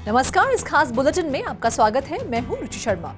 नमस्कार, इस खास बुलेटिन में आपका स्वागत है। मैं हूं रुचि शर्मा।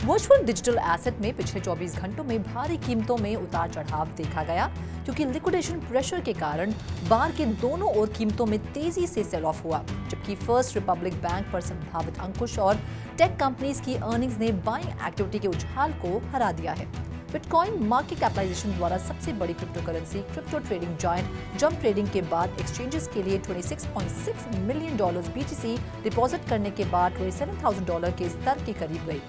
वर्चुअल डिजिटल एसेट में पिछले 24 घंटों में भारी कीमतों में उतार चढ़ाव देखा गया, क्योंकि लिक्विडेशन प्रेशर के कारण बार के दोनों ओर कीमतों में तेजी से सेल ऑफ हुआ, जबकि फर्स्ट रिपब्लिक बैंक पर संभावित अंकुश और टेक कंपनीज की अर्निंग्स ने बाइंग एक्टिविटी के उछाल को हरा दिया है। बिटकॉइन मार्केट कैपिटलाइजेशन द्वारा सबसे बड़ी crypto currency crypto trading giant jump trading के बाद एक्सचेंजेस के लिए $26.6 मिलियन BTC डिपॉजिट करने के बाद $27,000 के स्तर के करीब गई।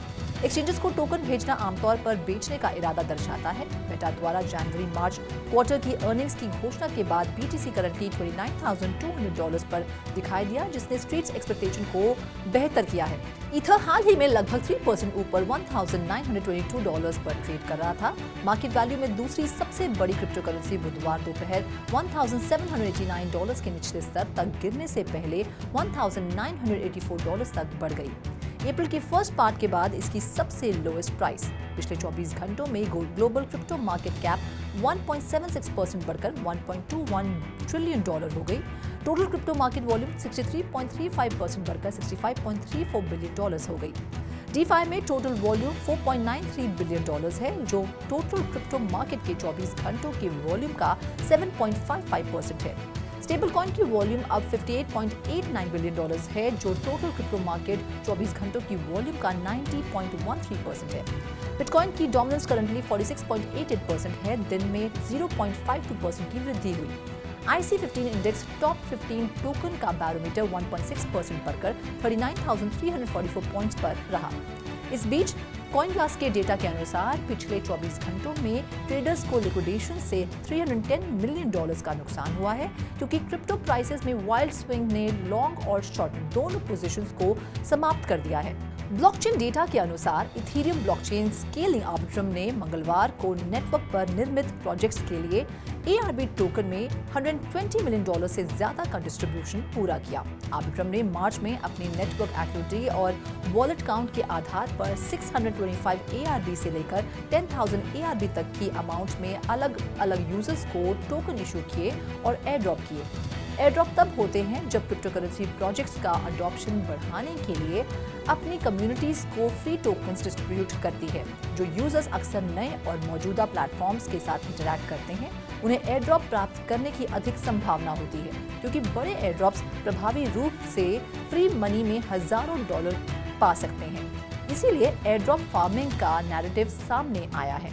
एक्सचेंजेस को टोकन भेजना आमतौर पर बेचने का इरादा दर्शाता है। मेटा द्वारा जनवरी-मार्च क्वार्टर की अर्निंग्स की घोषणा के बाद BTC करंटली $29,200 पर दिखाई दिया, जिसने स्ट्रीट्स एक्सपेक्टेशन को बेहतर किया है। ईथर हाल ही में लगभग 3% ऊपर $1,922 पर ट्रेड कर रहा था। मार्केट वैल्यू में दूसरी सबसे बड़ी क्रिप्टो करेंसी बुधवार दोपहर $1,789 के निचले स्तर तक गिरने से पहले $1,984 तक बढ़ गई। अप्रैल के फर्स्ट पार्ट के बाद इसकी सबसे लोएस्ट प्राइस। पिछले 24 घंटों में ग्लोबल क्रिप्टो मार्केट कैप 1.76% बढ़कर $1.21 ट्रिलियन हो गई। टोटल क्रिप्टो मार्केट वॉल्यूम 63.35% बढ़कर $65.34 बिलियन हो गई। DeFi में टोटल वॉल्यूम $4.93 बिलियन है, जो टोटल क्रिप्टो मार्केट के 24 घंटों के वॉल्यूम का 7.55% है। स्टेबल कॉइन की वॉल्यूम अब $58.89 बिलियन है, जो टोटल क्रिप्टो मार्केट 24 घंटों की वॉल्यूम का 90.13% है। बिटकॉइन की डोमिनेंस करंटली 46.88% है। दिन में 0.52% की वृद्धि हुई। IC15 इंडेक्स टॉप 15 टोकन का बैरोमीटर 1.6% बढ़कर 39,344 पॉइंट्स पर रहा। इस बीच कॉइनग्लास के डेटा के अनुसार पिछले 24 घंटों में ट्रेडर्स को लिक्विडेशन से $310 मिलियन का नुकसान हुआ है, क्योंकि क्रिप्टो प्राइसेस में वाइल्ड स्विंग ने लॉन्ग और शॉर्ट दोनों पोजीशंस को समाप्त कर दिया है। ब्लॉकचेन डेटा के अनुसार इथेरियम ब्लॉकचेन स्केलिंग आर्बिट्रम ने मंगलवार को नेटवर्क पर निर्मित प्रोजेक्ट्स के लिए ARB टोकन में $120 मिलियन से ज्यादा का डिस्ट्रीब्यूशन पूरा किया। आर्बिट्रम ने मार्च में अपनी नेटवर्क एक्टिविटी और वॉलेट काउंट के आधार पर 625 ARB से लेकर 10,000 ARB तक की अमाउंट में अलग अलग यूजर्स को टोकन इशू किए और एयर ड्रॉप किए। एयर ड्रॉप तब होते हैं जब क्रिप्टो करेंसी प्रोजेक्ट्स का अडॉप्शन बढ़ाने के लिए अपनी कम्युनिटीज को फ्री टोकन्स डिस्ट्रीब्यूट करती है। जो यूजर्स अक्सर नए और मौजूदा प्लेटफॉर्म्स के साथ इंटरैक्ट करते हैं, उन्हें एयर ड्रॉप प्राप्त करने की अधिक संभावना होती है, क्योंकि बड़े एयर ड्रॉप्स प्रभावी रूप से फ्री मनी में हजारों डॉलर पा सकते हैं। इसीलिए एयर ड्रॉप फार्मिंग का नैरेटिव सामने आया है।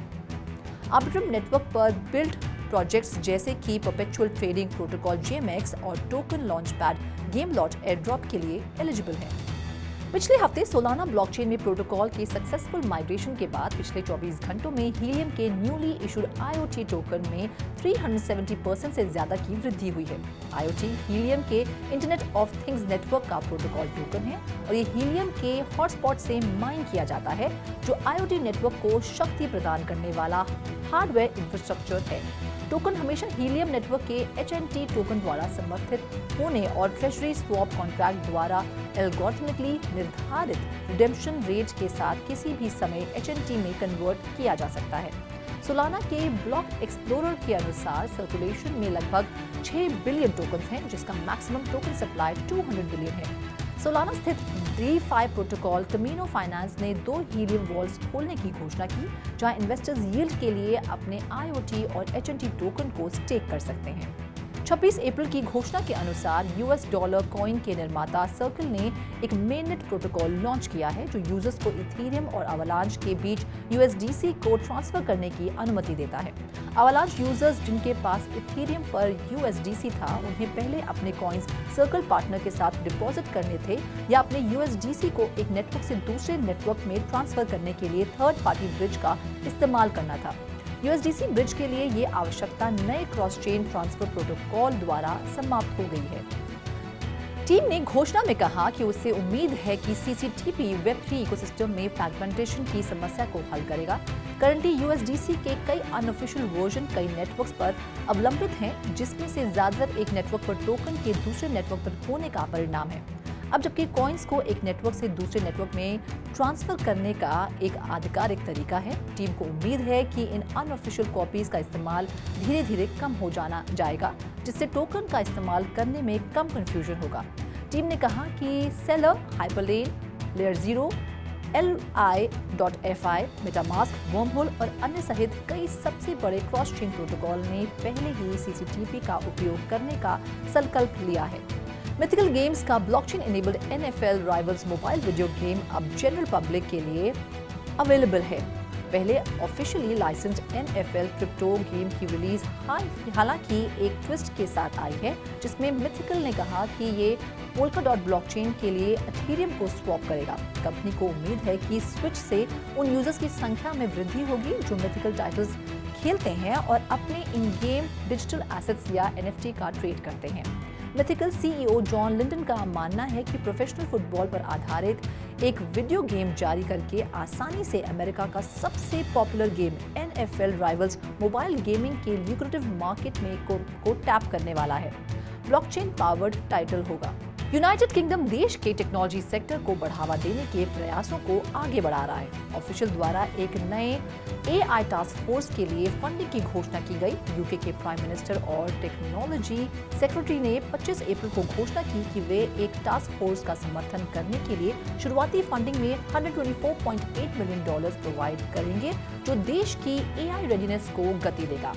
आर्बिट्रम नेटवर्क पर बिल्ड प्रोजेक्ट्स जैसे कि परपेचुअल ट्रेडिंग प्रोटोकॉल JMX और टोकन लॉन्चपैड गेमलॉट एयर ड्रॉप के लिए एलिजिबल है। पिछले हफ्ते सोलाना ब्लॉकचेन में प्रोटोकॉल के सक्सेसफुल माइग्रेशन के बाद पिछले 24 घंटों में हीलियम के न्यूली इशूड IoT टोकन में 370% से ज्यादा की वृद्धि हुई है। IoT हीलियम के इंटरनेट ऑफ थिंग्स नेटवर्क का प्रोटोकॉल टोकन है और ये हीलियम के हॉटस्पॉट से माइन किया जाता है, जो IoT नेटवर्क को शक्ति प्रदान करने वाला हार्डवेयर इंफ्रास्ट्रक्चर है। टोकन हमेशा हीलियम नेटवर्क के HNT टोकन द्वारा समर्थित होने और ट्रेजरी स्वैप कॉन्ट्रैक्ट द्वारा एल्गोरिथमिकली निर्धारित रिडेम्पशन रेट के साथ किसी भी समय HNT में कन्वर्ट किया जा सकता है। सोलाना के ब्लॉक एक्सप्लोरर के अनुसार सर्कुलेशन में लगभग 6 बिलियन टोकन हैं, जिसका मैक्सिमम टोकन सप्लाई 200 बिलियन है। सोलाना स्थित DeFi प्रोटोकॉल कमीनो फाइनेंस ने 2 हीलियम वॉल्स खोलने की घोषणा की, जहां इन्वेस्टर्स यील्ड के लिए अपने IoT और HNT टोकन को स्टेक कर सकते हैं। 26 अप्रैल की घोषणा के अनुसार US डॉलर कॉइन के निर्माता सर्कल ने एक मेननेट प्रोटोकॉल लॉन्च किया है, जो यूजर्स को इथेरियम और अवलांच के बीच USDC को ट्रांसफर करने की अनुमति देता है। अवलांच यूजर्स जिनके पास इथेरियम पर USDC था, उन्हें पहले अपने कॉइन्स सर्कल पार्टनर के साथ डिपॉजिट करने थे या अपने USDC को एक नेटवर्क से दूसरे नेटवर्क में ट्रांसफर करने के लिए थर्ड पार्टी ब्रिज का इस्तेमाल करना था। USDC ब्रिज के लिए ये आवश्यकता नए क्रॉस चेन ट्रांसफर प्रोटोकॉल द्वारा समाप्त हो गई है। टीम ने घोषणा में कहा कि उससे उम्मीद है कि CCTP Web3 इकोसिस्टम में फ्रैगमेंटेशन की समस्या को हल करेगा। करंटली USDC के कई अनऑफिशियल वर्जन कई नेटवर्क्स पर अवलंबित हैं, जिसमें से ज्यादातर एक नेटवर्क पर टोकन के दूसरे नेटवर्क पर होने का परिणाम है। अब जबकि कॉइन्स को एक नेटवर्क से दूसरे नेटवर्क में ट्रांसफर करने का एक आधिकारिक तरीका है, टीम को उम्मीद है कि इन अनऑफिशियल कॉपीज का इस्तेमाल धीरे धीरे कम हो जाएगा, जिससे टोकन का इस्तेमाल करने में कम कंफ्यूजन होगा। टीम ने कहा कि seller, hyperplane, layer 0, Li.fi, MetaMask, wormhole और अन्य सहित कई सबसे बड़े क्रॉस चेन प्रोटोकॉल ने पहले ही CCTP का उपयोग करने का संकल्प लिया है। मिथिकल गेम्स का blockchain enabled NFL rivals mobile video game अब जनरल पब्लिक के लिए अवेलेबल है। पहले officially licensed NFL crypto game की रिलीज हालांकि एक ट्विस्ट के साथ आई है, जिसमें मिथिकल ने कहा कि ये पोल्काडॉट ब्लॉकचेन के लिए एथेरियम को स्वैप करेगा। कंपनी को उम्मीद है कि स्विच से उन यूजर्स की संख्या में वृद्धि होगी जो मिथिकल टाइटल्स खेलते हैं और अपने इन गेम डिजिटल एसेट्स या NFT का ट्रेड करते हैं। मिथिकल CEO जॉन लिंडन का मानना है कि प्रोफेशनल फुटबॉल पर आधारित एक वीडियो गेम जारी करके आसानी से अमेरिका का सबसे popular game NFL rivals mobile gaming के ल्यूक्रेटिव मार्केट में को टैप करने वाला है। ब्लॉकचेन पावर्ड टाइटल होगा। यूनाइटेड किंगडम देश के टेक्नोलॉजी सेक्टर को बढ़ावा देने के प्रयासों को आगे बढ़ा रहा है। ऑफिशियल द्वारा एक नए AI टास्क फोर्स के लिए फंडिंग की घोषणा की गई। यूके के प्राइम मिनिस्टर और टेक्नोलॉजी सेक्रेटरी ने 25 अप्रैल को घोषणा की कि वे एक टास्क फोर्स का समर्थन करने के लिए शुरुआती फंडिंग में $124.8 मिलियन प्रोवाइड करेंगे, जो देश की AI रेडीनेस को गति देगा।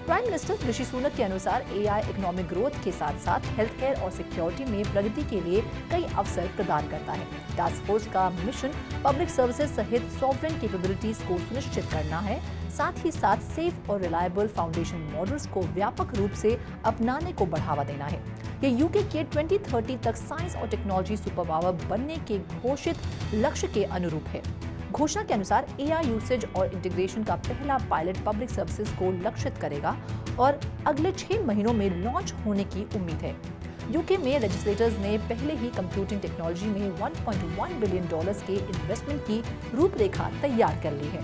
प्राइम मिनिस्टर ऋषि सुनक के अनुसार AI इकोनॉमिक ग्रोथ के साथ साथ हेल्थ केयर और सिक्योरिटी में प्रगति के लिए कई अवसर प्रदान करता है। टास्क फोर्स का मिशन पब्लिक सर्विसेज सहित सॉवरेन कैपेबिलिटीज को सुनिश्चित करना है, साथ ही साथ सेफ और रिलायबल फाउंडेशन मॉडल्स को व्यापक रूप से अपनाने को बढ़ावा देना है। ये यूके के 2030 तक साइंस और टेक्नोलॉजी सुपर पावर बनने के घोषित लक्ष्य के अनुरूप है। घोषणा के अनुसार AI यूसेज और इंटीग्रेशन का पहला पायलट पब्लिक सर्विसेज को लक्षित करेगा और अगले 6 महीनों में लॉन्च होने की उम्मीद है। यूके में लेजिस्लेटर्स ने पहले ही कंप्यूटिंग टेक्नोलॉजी में $1.1 बिलियन के इन्वेस्टमेंट की रूपरेखा तैयार कर ली है।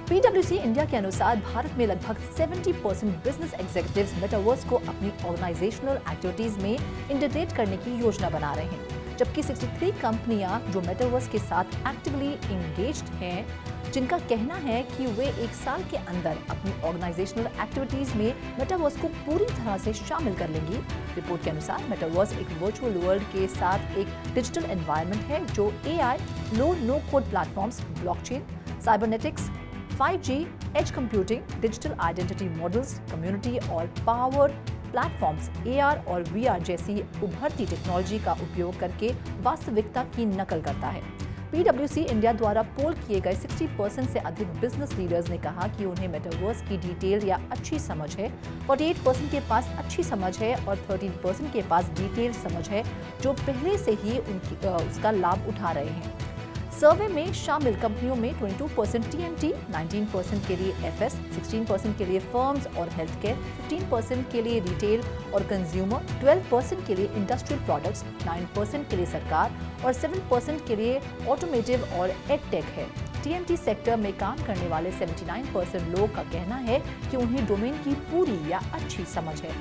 PwC इंडिया के अनुसार भारत में लगभग 70% बिजनेस एग्जीक्यूटिव्स मेटावर्स को अपनी ऑर्गेनाइजेशनल एक्टिविटीज में इंटीग्रेट करने की योजना बना रहे हैं, जबकि 63 कंपनियां जो मेटावर्स के साथ एक्टिवली एंगेज्ड हैं, जिनका कहना है कि वे एक साल के अंदर अपनी ऑर्गेनाइजेशनल एक्टिविटीज में मेटावर्स को पूरी तरह से शामिल कर लेंगी। रिपोर्ट के अनुसार मेटावर्स एक वर्चुअल वर्ल्ड के साथ एक डिजिटल एनवायरनमेंट है जो AI, low no code platforms, blockchain, cybernetics, 5G, edge computing, digital identity models, community और पावर प्लेटफॉर्म्स, AR और VR जैसी उभरती टेक्नोलॉजी का उपयोग करके वास्तविकता की नकल करता है। PwC इंडिया द्वारा पोल किए गए 60% से अधिक बिजनेस लीडर्स ने कहा कि उन्हें मेटावर्स की डिटेल या अच्छी समझ है। 48% के पास अच्छी समझ है और 13% के पास डिटेल समझ है, जो पहले से ही उसका लाभ उठा रहे हैं। सर्वे में शामिल कंपनियों में 22% TMT, 19% के लिए FS, 16% के लिए फर्म्स और हेल्थ केयर, 15% के लिए रिटेल और कंज्यूमर, 12% के लिए इंडस्ट्रियल प्रोडक्ट्स, 9% के लिए सरकार और 7% के लिए ऑटोमेटिव और एडटेक है। TMT सेक्टर में काम करने वाले 79% लोगों का कहना है कि उन्हें डोमेन की पूरी या अच्छी समझ है।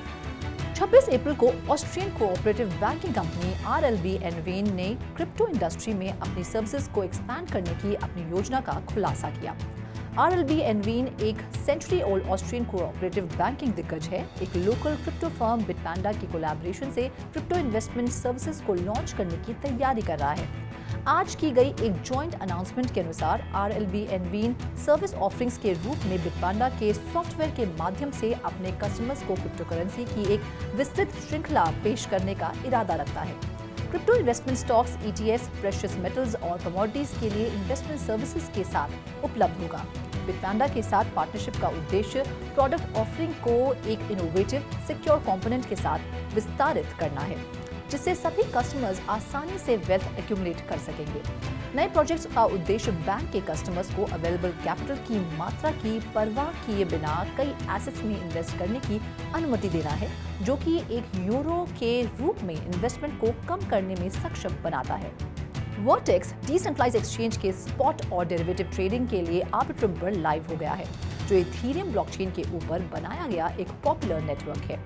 26 अप्रैल को Austrian cooperative banking company RLB एनवीन ने क्रिप्टो इंडस्ट्री में अपनी सर्विसेज को एक्सपैंड करने की अपनी योजना का खुलासा किया। RLB एनवीन एक century old Austrian cooperative banking दिग्गज है। एक लोकल क्रिप्टो फर्म बिटपैंडा की कोलैबोरेशन से क्रिप्टो इन्वेस्टमेंट सर्विसेज को लॉन्च करने की तैयारी कर रहा है। आज की गई एक जॉइंट अनाउंसमेंट के अनुसार RLB एनवीन सर्विस ऑफरिंग्स के रूप में बिटपैंडा के सॉफ्टवेयर के माध्यम से अपने कस्टमर्स को क्रिप्टो करेंसी की एक विस्तृत श्रृंखला पेश करने का इरादा रखता है। Crypto investment stocks, ETFs, precious metals और कमोडिटीज के लिए इन्वेस्टमेंट सर्विसेज के साथ उपलब्ध होगा। बिटपैंडा के साथ पार्टनरशिप का उद्देश्य प्रोडक्ट ऑफरिंग को एक इनोवेटिव, सिक्योर कंपोनेंट के साथ विस्तारित करना है, जिससे सभी कस्टमर्स आसानी से वेल्थ एक्यूमुलेट कर सकेंगे। नए प्रोजेक्ट्स का उद्देश्य बैंक के कस्टमर्स को अवेलेबल कैपिटल की मात्रा की परवाह किए बिना कई एसेट्स में इन्वेस्ट करने की अनुमति देना है, जो कि एक यूरो के रूप में इन्वेस्टमेंट को कम करने में सक्षम बनाता है। वर्टेक्स डिसेंट्रलाइज्ड एक्सचेंज के स्पॉट और डेरिवेटिव ट्रेडिंग के लिए आर्बिट्रम पर लाइव हो गया है, जो इथेरियम ब्लॉकचेन के ऊपर बनाया गया एक पॉपुलर नेटवर्क है।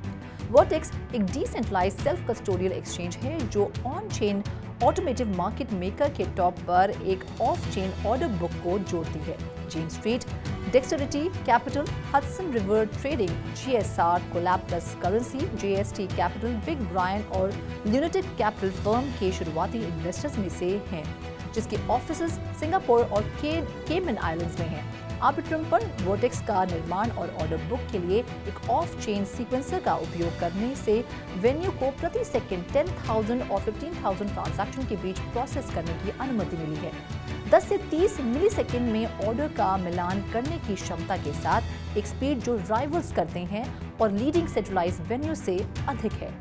वर्टेक्स एक डिसेंट्रलाइज्ड सेल्फ कस्टोडियल एक्सचेंज है जो on chain automotive market maker के टॉप पर एक ऑफ चेन ऑर्डर बुक को जोड़ती है। Chain street Dexterity Capital, Hudson River Trading, GSR, Collab Plus Currency, JST Capital, Big Brian और Lunatic Capital फर्म के शुरुआती इन्वेस्टर्स में से हैं, जिसके ऑफिसेज सिंगापुर और केमन आइलैंड्स में हैं। आर्बिट्रम पर वर्टेक्स का निर्माण और ऑर्डर बुक के लिए एक ऑफ चेन सीक्वेंसर का उपयोग करने से वेन्यू को प्रति सेकंड 10,000 और 15,000 ट्रांजैक्शन के बीच प्रोसेस करने की अनुमति मिली है। 10 से 30 मिलीसेकंड में ऑर्डर का मिलान करने की क्षमता के साथ एक स्पीड जो राइवल्स करते हैं और लीडिंग सेंट्रलाइज्ड वेन्यू से अधिक है।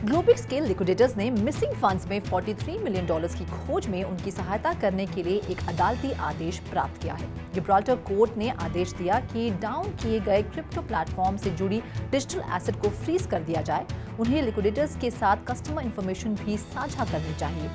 ग्लोबिक्स के लिक्विडेटर्स ने मिसिंग फंड्स में $43 मिलियन की खोज में उनकी सहायता करने के लिए एक अदालती आदेश प्राप्त किया है। गिब्राल्टर कोर्ट ने आदेश दिया कि डाउन किए गए क्रिप्टो प्लेटफॉर्म से जुड़ी डिजिटल एसेट को फ्रीज कर दिया जाए। उन्हें लिक्विडेटर्स के साथ कस्टमर इंफॉर्मेशन भी साझा करनी चाहिए।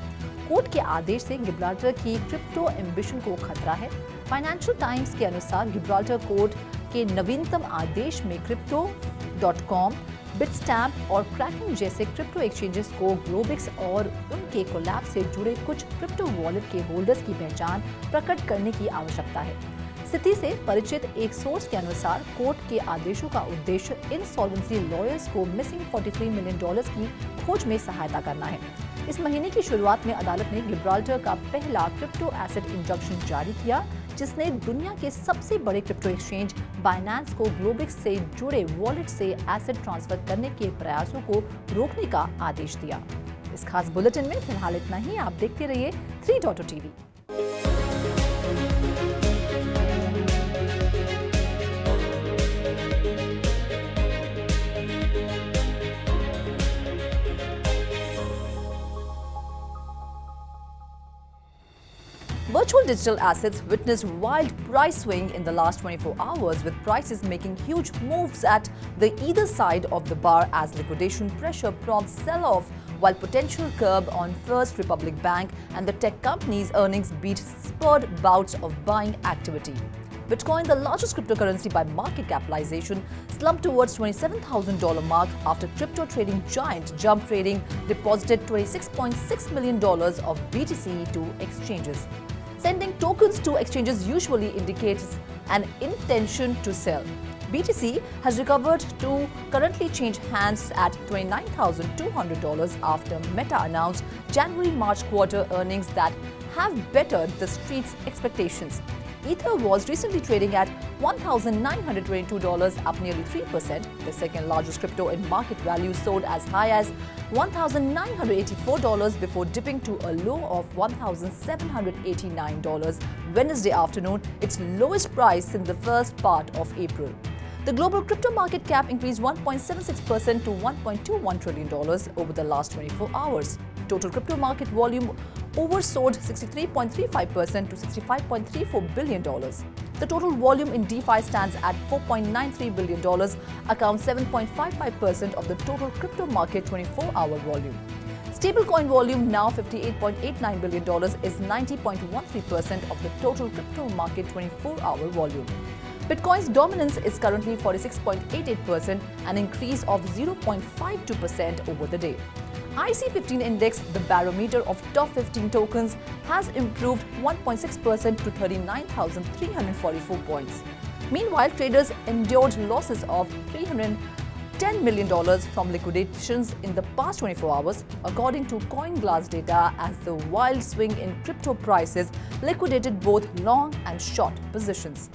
कोर्ट के आदेश से गिब्राल्टर की क्रिप्टो एम्बिशन को खतरा है। फाइनेंशियल टाइम्स के अनुसार गिब्राल्टर कोर्ट के नवीनतम आदेश में क्रिप्टो.com, बिटस्टैम्प और क्रैकिंग जैसे क्रिप्टो एक्सचेंजेस को ग्लोबिक्स और उनके कोलैब से जुड़े कुछ क्रिप्टो वॉलेट के होल्डर्स की पहचान प्रकट करने की आवश्यकता है। स्थिति से परिचित एक सोर्स के अनुसार कोर्ट के आदेशों का उद्देश्य इंसॉल्वेंसी लॉयर्स को मिसिंग $43 मिलियन की खोज में सहायता करना है। इस महीने की शुरुआत में अदालत ने गिब्राल्टर का पहला क्रिप्टो एसेट इंजंक्शन जारी किया, जिसने दुनिया के सबसे बड़े क्रिप्टो एक्सचेंज बाइनेंस को ग्लोबिक्स से जुड़े वॉलेट से एसेट ट्रांसफर करने के प्रयासों को रोकने का आदेश दिया। इस खास बुलेटिन में फिलहाल इतना ही। आप देखते रहिए 3 TV. Virtual digital assets witnessed wild price swing in the last 24 hours, with prices making huge moves at the either side of the bar as liquidation pressure prompts sell-off, while potential curb on First Republic Bank and the tech company's earnings beat spurred bouts of buying activity. Bitcoin, the largest cryptocurrency by market capitalization, slumped towards $27,000 mark after crypto trading giant Jump Trading deposited $26.6 million of BTC to exchanges. Sending tokens to exchanges usually indicates an intention to sell. BTC has recovered to currently change hands at $29,200 after Meta announced January-March quarter earnings that have bettered the street's expectations. Ether was recently trading at $1,922, up nearly 3%. The second largest crypto in market value soared as high as $1,984 before dipping to a low of $1,789 Wednesday afternoon, its lowest price since the first part of April. The global crypto market cap increased 1.76% to $1.21 trillion over the last 24 hours. Total crypto market volume oversold 63.35% to $65.34 billion. The total volume in DeFi stands at $4.93 billion, accounts 7.55% of the total crypto market 24-hour volume. Stablecoin volume, now $58.89 billion, is 90.13% of the total crypto market 24-hour volume. Bitcoin's dominance is currently 46.88%, an increase of 0.52% over the day. IC15 index, the barometer of top 15 tokens, has improved 1.6% to 39,344 points. Meanwhile, traders endured losses of $310 million from liquidations in the past 24 hours, according to CoinGlass data, as the wild swing in crypto prices liquidated both long and short positions.